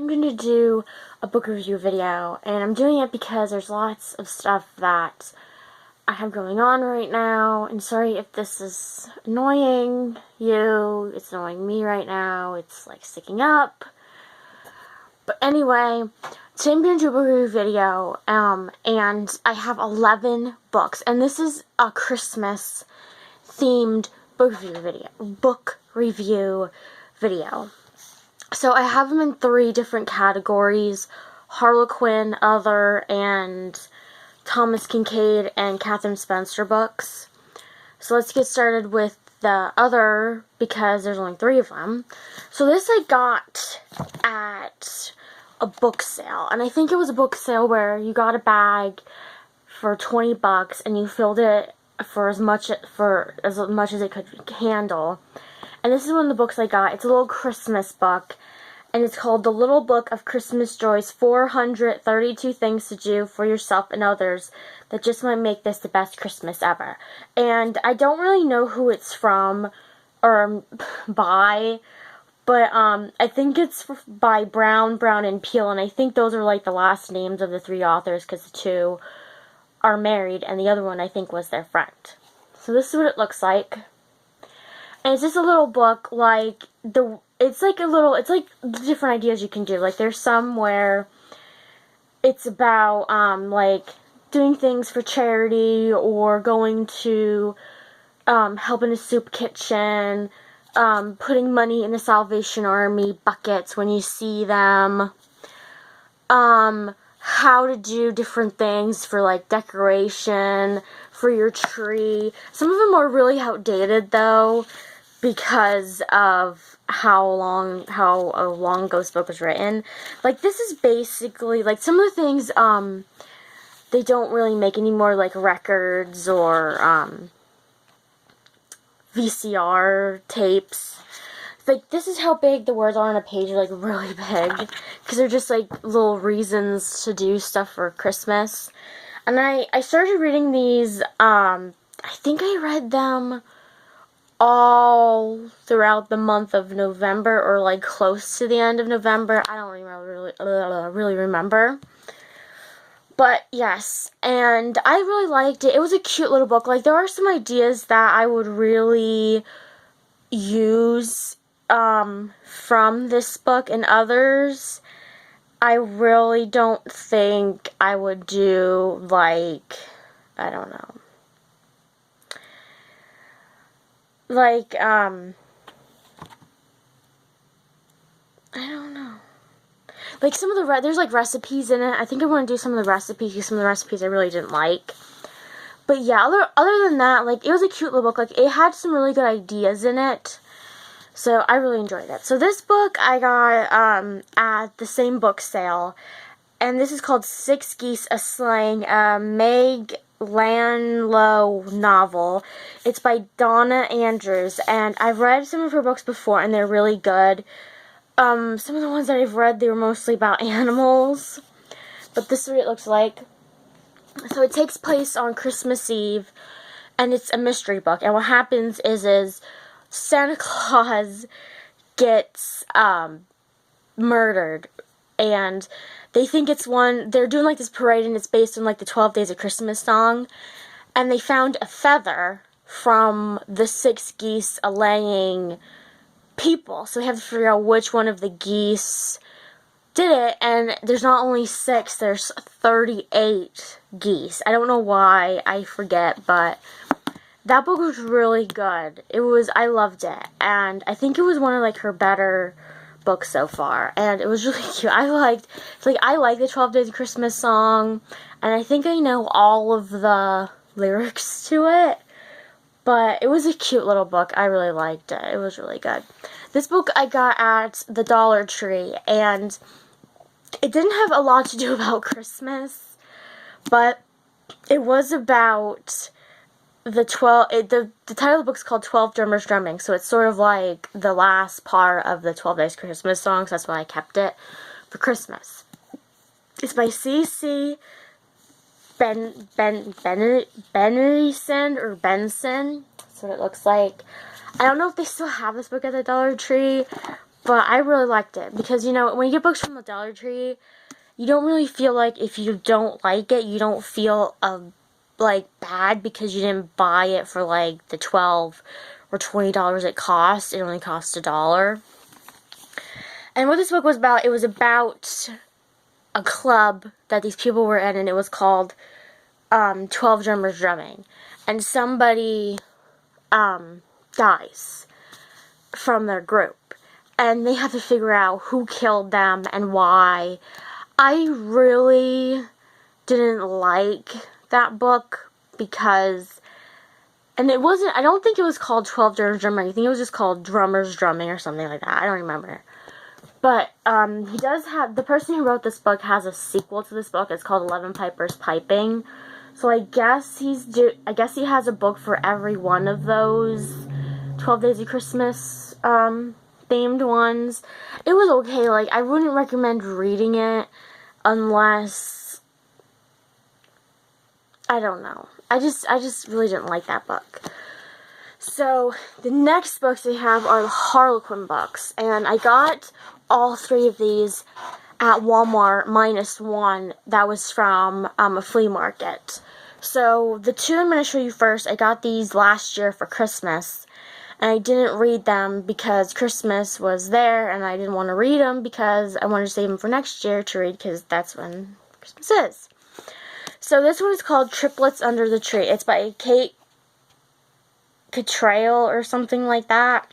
going to do a book review video, and I'm doing it because there's lots of stuff that I have going on right now, and sorry if this is annoying you, it's annoying me right now, it's like sticking up. But anyway, today I'm going to do a book review video, and I have 11 books, and this is a Christmas themed book review video. So I have them in 3 different categories: Harlequin, Other, and Thomas Kinkade and Kathryn Spencer books. So let's get started with the Other, because there's only 3 of them. So this I got at a book sale, and I think it was a book sale where you got a bag for 20 bucks and you filled it for as much as it could handle. And this is one of the books I got. It's a little Christmas book, and it's called The Little Book of Christmas Joys, 432 Things to Do for Yourself and Others That Just Might Make This the Best Christmas Ever. And I don't really know who it's from or by, but I think it's by Brown, and Peel, and I think those are like the last names of the 3 authors, because the 2 are married and the other one I think was their friend. So this is what it looks like. And it's just a little book, like, it's like different ideas you can do. Like, there's some where it's about, like, doing things for charity, or going to, help in a soup kitchen, putting money in the Salvation Army buckets when you see them, how to do different things for, like, decoration for your tree. Some of them are really outdated, though, because of how long ago this book was written. Like, this is basically, like, some of the things, they don't really make anymore, like records or, VCR tapes. Like, this is how big the words are on a page. They're, like, really big, because they're just, like, little reasons to do stuff for Christmas. And I started reading these, I think I read them all throughout the month of November, or like close to the end of November. I don't really remember. But yes, and I really liked it. It was a cute little book. Like, there are some ideas that I would really use from this book, and others I really don't think I would do. Like, I don't know. Like, I don't know. Like, some of the, there's, like, recipes in it. I think I want to do some of the recipes, because some of the recipes I really didn't like. But, yeah, other than that, like, it was a cute little book. Like, it had some really good ideas in it. So, I really enjoyed it. So, this book I got, at the same book sale. And this is called 6 Geese A-Slaying, Meg Lanlow novel. It's by Donna Andrews, and I've read some of her books before, and they're really good. Some of the ones that I've read, they were mostly about animals, but this is what it looks like. So it takes place on Christmas Eve, and it's a mystery book, and what happens is Santa Claus gets murdered, and they think it's they're doing, like, this parade, and it's based on, like, the 12 Days of Christmas song, and they found a feather from the 6 geese laying people, so they have to figure out which one of the geese did it, and there's not only 6, there's 38 geese. I don't know why, I forget, but that book was really good. I loved it, and I think it was one of, like, her better books so far, and it was really cute. I like the 12 Days of Christmas song, and I think I know all of the lyrics to it, but it was a cute little book. I really liked it. It was really good. This book I got at the Dollar Tree, and it didn't have a lot to do about Christmas, but it was about the title of the book is called 12 Drummers Drumming, so it's sort of like the last part of the 12 Days Christmas songs. That's why I kept it for Christmas. It's by C.C. Benison, or Benson. That's what it looks like. I don't know if they still have this book at the Dollar Tree, But I really liked it because, you know, when you get books from the Dollar Tree, you don't really feel like if you don't like it, you don't feel like bad because you didn't buy it for like the $12 or $20 it cost. It only cost $1. And what this book was about, it was about a club that these people were in, and it was called 12 Drummers Drumming. And somebody dies from their group. And they have to figure out who killed them and why. I really didn't like that book because, and it wasn't, I don't think it was called 12 Drummers Drumming. I think it was just called Drummers Drumming or something like that. I don't remember. But he does have, the person who wrote this book has a sequel to this book. It's called 11 Pipers Piping. So I guess he has a book for every one of those 12 Days of Christmas themed ones. It was okay. Like, I wouldn't recommend reading it unless, I don't know. I just really didn't like that book. So the next books we have are the Harlequin books, and I got all 3 of these at Walmart minus one that was from a flea market. So the 2 I'm going to show you first, I got these last year for Christmas. And I didn't read them because Christmas was there, and I didn't want to read them because I wanted to save them for next year to read because that's when Christmas is. So this one is called Triplets Under the Tree. It's by Cantrell or something like that.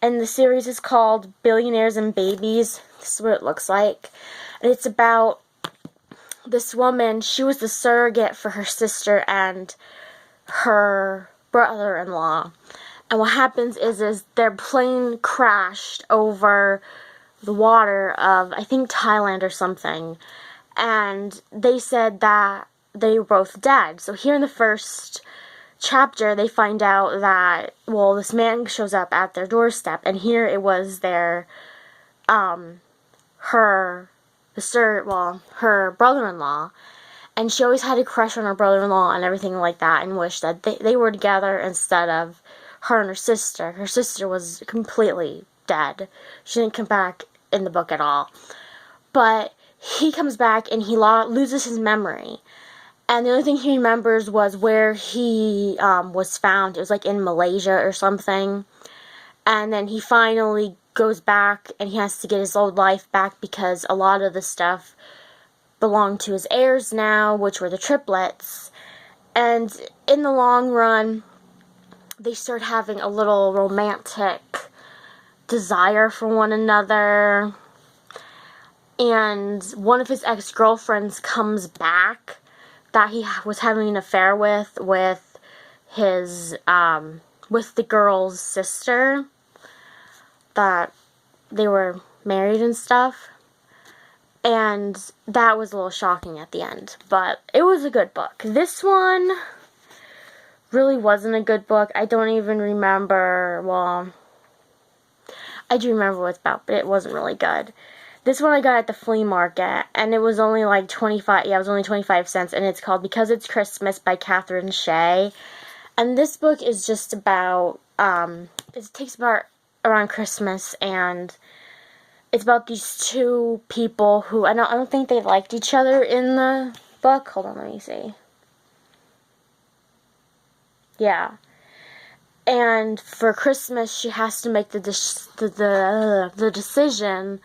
And the series is called Billionaires Babies. This is what it looks like. And it's about this woman. She was the surrogate for her sister and her brother-in-law. And what happens is their plane crashed over the water of, I think, Thailand or something. And they said that they were both dead. So here in the first chapter, they find out that, well, this man shows up at their doorstep. And here it was their, her brother-in-law. And she always had a crush on her brother-in-law and everything like that, and wished that they were together instead of her and her sister. Her sister was completely dead. She didn't come back in the book at all. But he comes back and he loses his memory. And the only thing he remembers was where he was found. It was like in Malaysia or something. And then he finally goes back and he has to get his old life back because a lot of the stuff belonged to his heirs now, which were the triplets. And in the long run, they start having a little romantic desire for one another. And one of his ex-girlfriends comes back that he was having an affair with his, with the girl's sister. That they were married and stuff. And that was a little shocking at the end. But it was a good book. This one really wasn't a good book. I don't even remember, well, I do remember what it's about, but it wasn't really good. This one I got at the flea market, and it was only like 25, yeah, it was only 25 cents, and it's called Because It's Christmas by Kathryn and Shay. And this book is just about, it takes about around Christmas, and it's about these 2 people who, I don't think they liked each other in the book. Hold on, let me see. Yeah. And for Christmas, she has to make the decision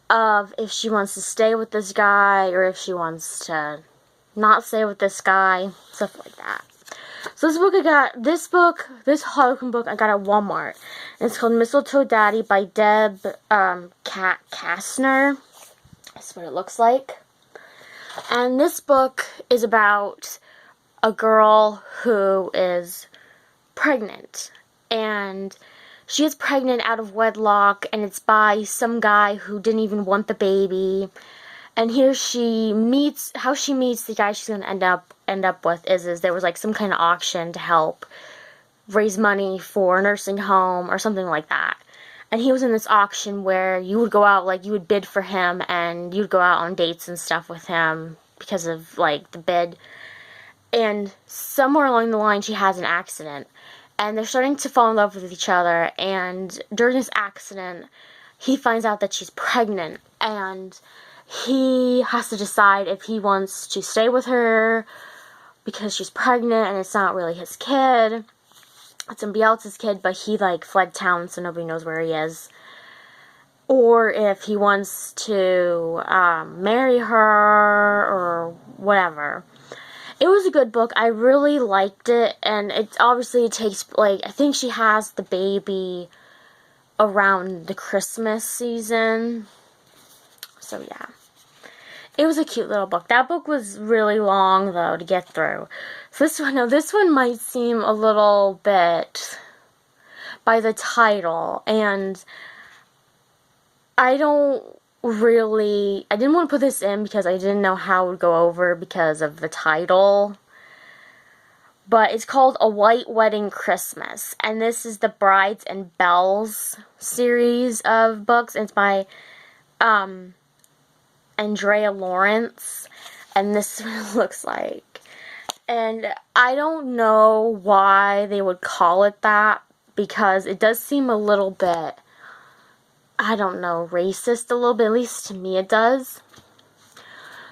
of if she wants to stay with this guy or if she wants to not stay with this guy, stuff like that. So this Harlequin book I got at Walmart. And it's called Mistletoe Daddy by Kastner. That's what it looks like. And this book is about a girl who is pregnant, and she is pregnant out of wedlock, and it's by some guy who didn't even want the baby. And here how she meets the guy she's going to end up with is there was like some kind of auction to help raise money for a nursing home or something like that. And he was in this auction where you would go out, like you would bid for him, and you'd go out on dates and stuff with him because of like the bid. And somewhere along the line, she has an accident. And they're starting to fall in love with each other. And during this accident, he finds out that she's pregnant, and he has to decide if he wants to stay with her because she's pregnant and it's not really his kid. It's somebody else's kid, but he, like, fled town, so nobody knows where he is. Or if he wants to marry her or whatever. It was a good book. I really liked it, and it takes, like, I think she has the baby around the Christmas season. So, yeah. It was a cute little book. That book was really long, though, to get through. So this one might seem a little bit by the title, and I didn't want to put this in because I didn't know how it would go over because of the title. But it's called A White Wedding Christmas, and this is the Brides and Bells series of books. It's by Andrea Laurence, and this is what it looks like. And I don't know why they would call it that, because it does seem a little bit, I don't know, racist a little bit. At least to me it does.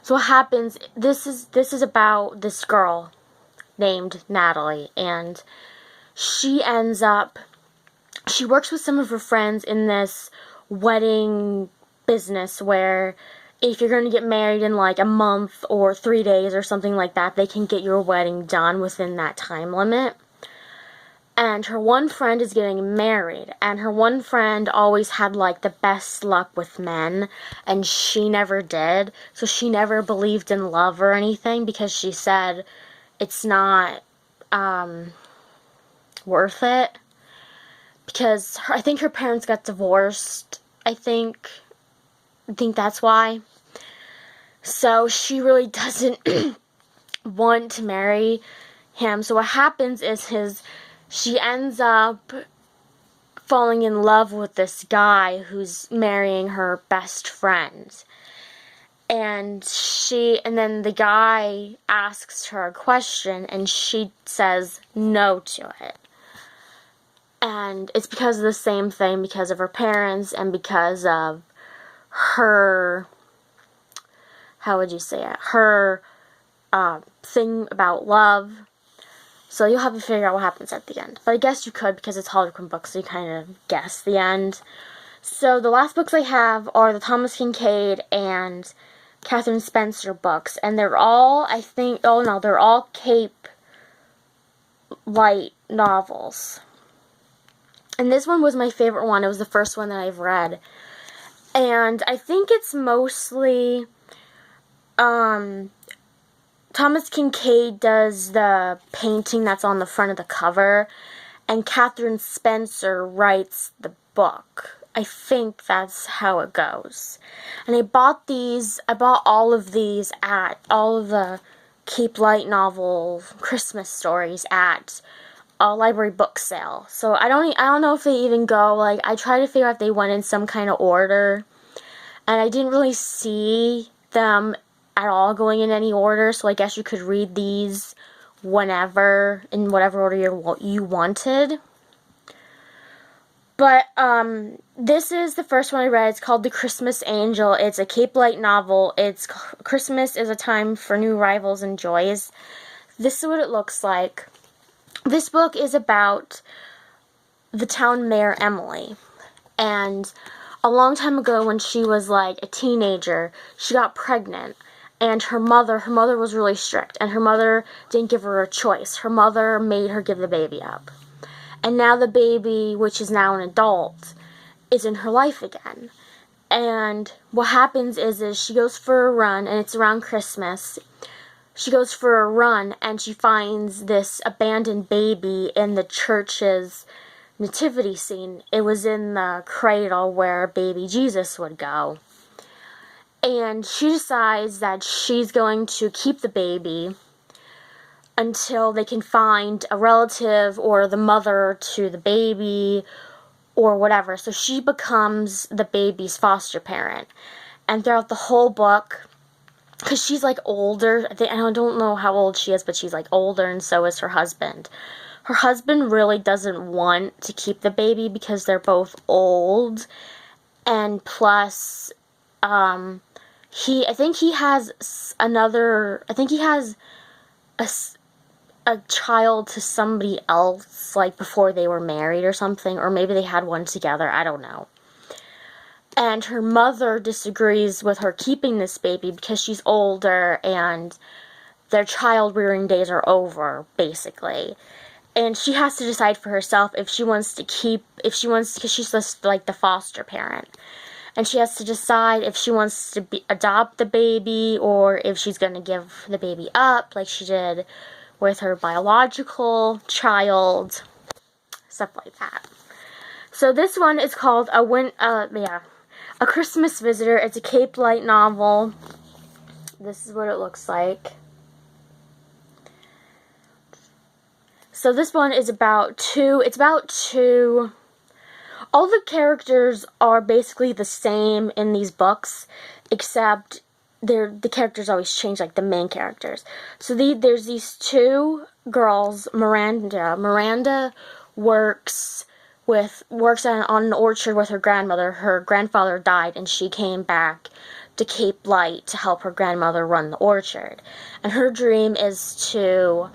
So what happens, this is about this girl named Natalie, and she works with some of her friends in this wedding business where if you're going to get married in like a month or 3 days or something like that, they can get your wedding done within that time limit. And her one friend is getting married, and her one friend always had like the best luck with men, and she never did. So she never believed in love or anything because she said it's not worth it. Because I think her parents got divorced. I think that's why. So she really doesn't want to marry him. So what happens is she ends up falling in love with this guy who's marrying her best friend. And then the guy asks her a question and she says no to it. And it's because of the same thing, because of her parents and because of her, how would you say it, her thing about love. So you'll have to figure out what happens at the end. But I guess you could because it's Harlequin books, so you kind of guess the end. So the last books I have are the Thomas Kinkade and Kathryn Spencer books. And they're all, they're all Cape light novels. And this one was my favorite one. It was the first one that I've read. And I think it's mostly Thomas Kinkade does the painting that's on the front of the cover, and Kathryn Spencer writes the book. I think that's how it goes. And I bought all of these at all of the Cape Light novel Christmas stories at a library book sale. So I don't know if they even go, like, I tried to figure out if they went in some kind of order, and I didn't really see them at all going in any order, so I guess you could read these whenever, in whatever order you wanted. But this is the first one I read. It's called The Christmas Angel. It's a Cape Light novel. It's Christmas is a time for new arrivals and joys. This is what it looks like. This book is about the town mayor, Emily. And a long time ago when she was like a teenager, she got pregnant. And her mother was really strict. And her mother didn't give her a choice. Her mother made her give the baby up. And now the baby, which is now an adult, is in her life again. And what happens is she goes for a run, and it's around Christmas. She goes for a run, and she finds this abandoned baby in the church's nativity scene. It was in the cradle where baby Jesus would go. And she decides that she's going to keep the baby until they can find a relative or the mother to the baby or whatever. So she becomes the baby's foster parent. And throughout the whole book, because she's like older, I don't know how old she is, but she's like older, and so is her husband. Her husband really doesn't want to keep the baby because they're both old, And plus, I think he has a child to somebody else, like, before they were married or something, or maybe they had one together, I don't know. And her mother disagrees with her keeping this baby because she's older and their child-rearing days are over, basically. And she has to decide for herself if she wants to because she's just, like, the foster parent. And she has to decide if she wants to adopt the baby or if she's going to give the baby up, like she did with her biological child, stuff like that. So this one is called A Christmas Visitor. It's a Cape Light novel. This is what it looks like. So this one is about two. All the characters are basically the same in these books, except the characters always change, like the main characters. So there's these two girls, Miranda. Miranda works on an orchard with her grandmother. Her grandfather died, and she came back to Cape Light to help her grandmother run the orchard. And her dream is to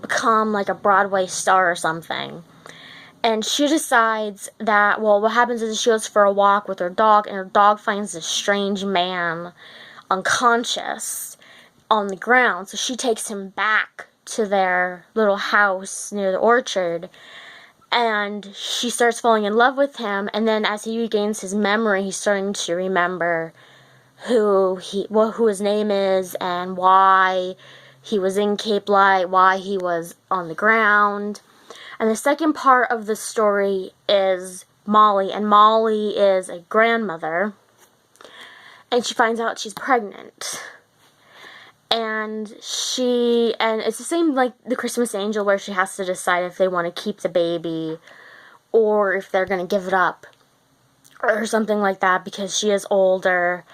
become like a Broadway star or something. And she decides that, well, what happens is she goes for a walk with her dog, and her dog finds this strange man unconscious on the ground. So she takes him back to their little house near the orchard, and she starts falling in love with him. And then as he regains his memory, he's starting to remember who his name is and why he was in Cape Light, why he was on the ground. And the second part of the story is Molly, and Molly is a grandmother, and she finds out she's pregnant. And it's the same like the Christmas Angel, where she has to decide if they want to keep the baby or if they're going to give it up or something like that, because she is older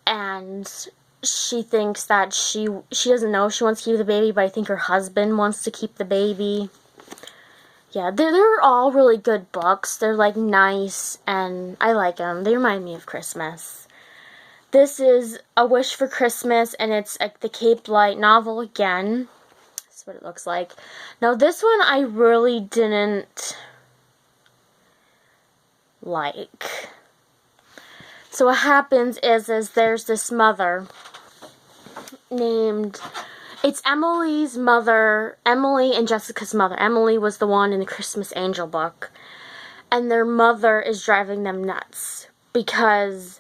and she thinks that she doesn't know if she wants to keep the baby, but I think her husband wants to keep the baby. Yeah, they're all really good books. They're, like, nice, and I like them. They remind me of Christmas. This is A Wish for Christmas, and it's the Cape Light novel again. That's what it looks like. Now, this one I really didn't like. So what happens is there's this mother named... It's Emily's mother, Emily and Jessica's mother. Emily was the one in the Christmas Angel book. And their mother is driving them nuts because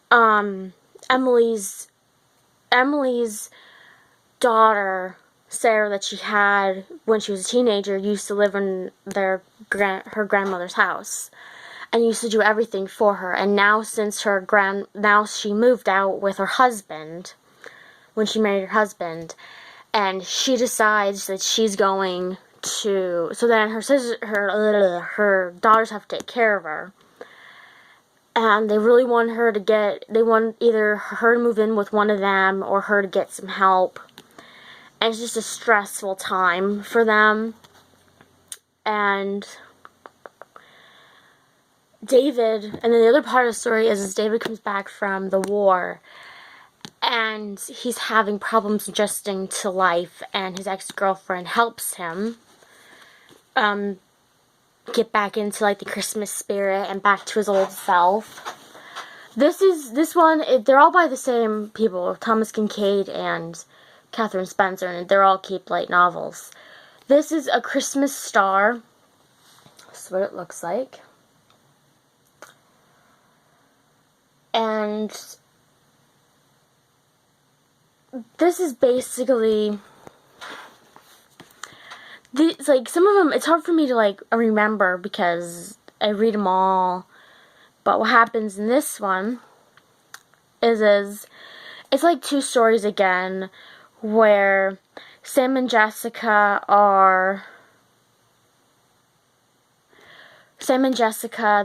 Emily's daughter, Sarah, that she had when she was a teenager, used to live in her grandmother's house and used to do everything for her. And now now she moved out with her husband when she married her husband. And she decides that she's going to... So then her daughters have to take care of her. And they really want her to they want either her to move in with one of them or her to get some help. And it's just a stressful time for them. And David, and then the other part of the story is David comes back from the war. And he's having problems adjusting to life, and his ex-girlfriend helps him get back into, like, the Christmas spirit and back to his old self. This one, they're all by the same people, Thomas Kinkade and Kathryn Spencer, and they're all Cape Light novels. This is A Christmas Star. That's what it looks like. And this is basically, like, some of them, it's hard for me to, like, remember because I read them all, but what happens in this one is it's like two stories again, where Sam and Jessica,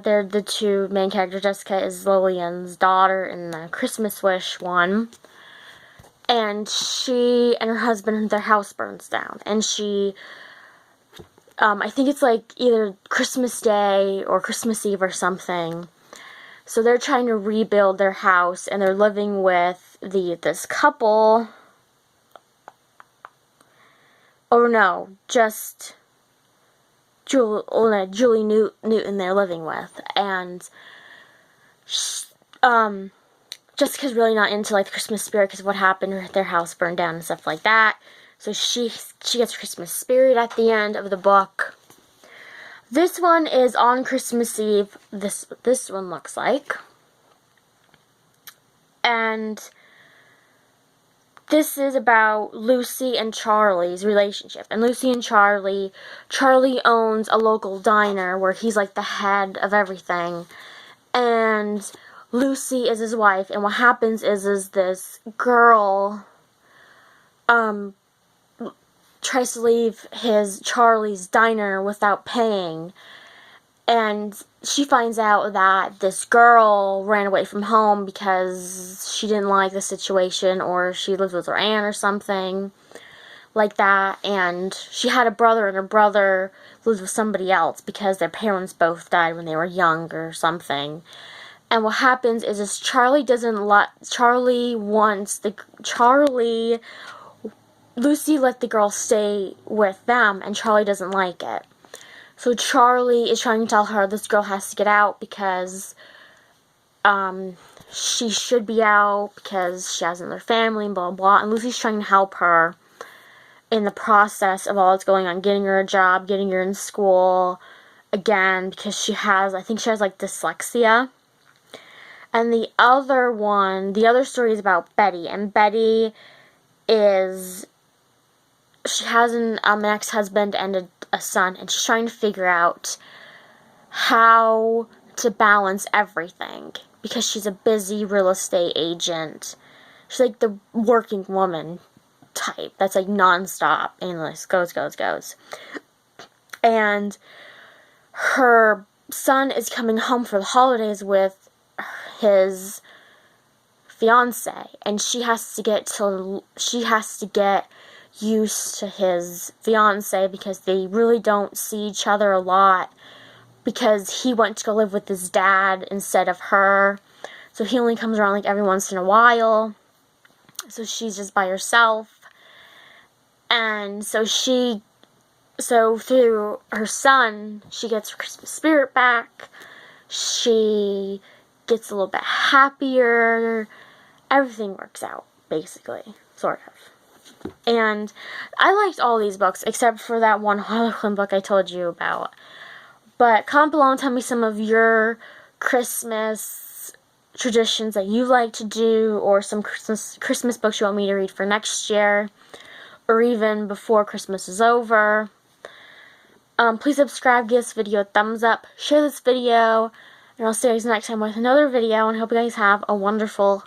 they're the two main characters. Jessica is Lillian's daughter in the Christmas Wish one. And she and her husband, their house burns down. And I think it's like either Christmas Day or Christmas Eve or something. So they're trying to rebuild their house, and they're living with this couple. Or no, just Julie Newton they're living with. And Jessica's really not into like the Christmas spirit because of what happened. Their house burned down and stuff like that. So she gets Christmas spirit at the end of the book. This one is on Christmas Eve. This one looks like. And this is about Lucy and Charlie's relationship. And Lucy and Charlie owns a local diner where he's like the head of everything. And Lucy is his wife. And what happens is this girl tries to leave Charlie's diner without paying. And she finds out that this girl ran away from home because she didn't like the situation, or she lived with her aunt or something like that. And she had a brother, and her brother lived with somebody else because their parents both died when they were young or something. And what happens is Charlie Lucy let the girl stay with them, and Charlie doesn't like it. So Charlie is trying to tell her this girl has to get out because she should be out because she has another family and blah, blah, blah. And Lucy's trying to help her in the process of all that's going on, getting her a job, getting her in school again, because I think she has like dyslexia. And the other story is about Betty. And Betty she has an ex-husband and a son, and she's trying to figure out how to balance everything because she's a busy real estate agent. She's like the working woman type that's like non-stop, endless, goes. And her son is coming home for the holidays with his fiance, and she has to get used to his fiance because they really don't see each other a lot because he went to go live with his dad instead of her. So he only comes around like every once in a while. So she's just by herself. And so through her son, she gets her Christmas spirit back. She gets a little bit happier. Everything works out, basically. Sort of. And I liked all these books, except for that one Harlequin book I told you about. But comment below and tell me some of your Christmas traditions that you like to do, or some Christmas books you want me to read for next year, or even before Christmas is over. Please subscribe, give this video a thumbs up, share this video, and I'll see you guys next time with another video, and I hope you guys have a wonderful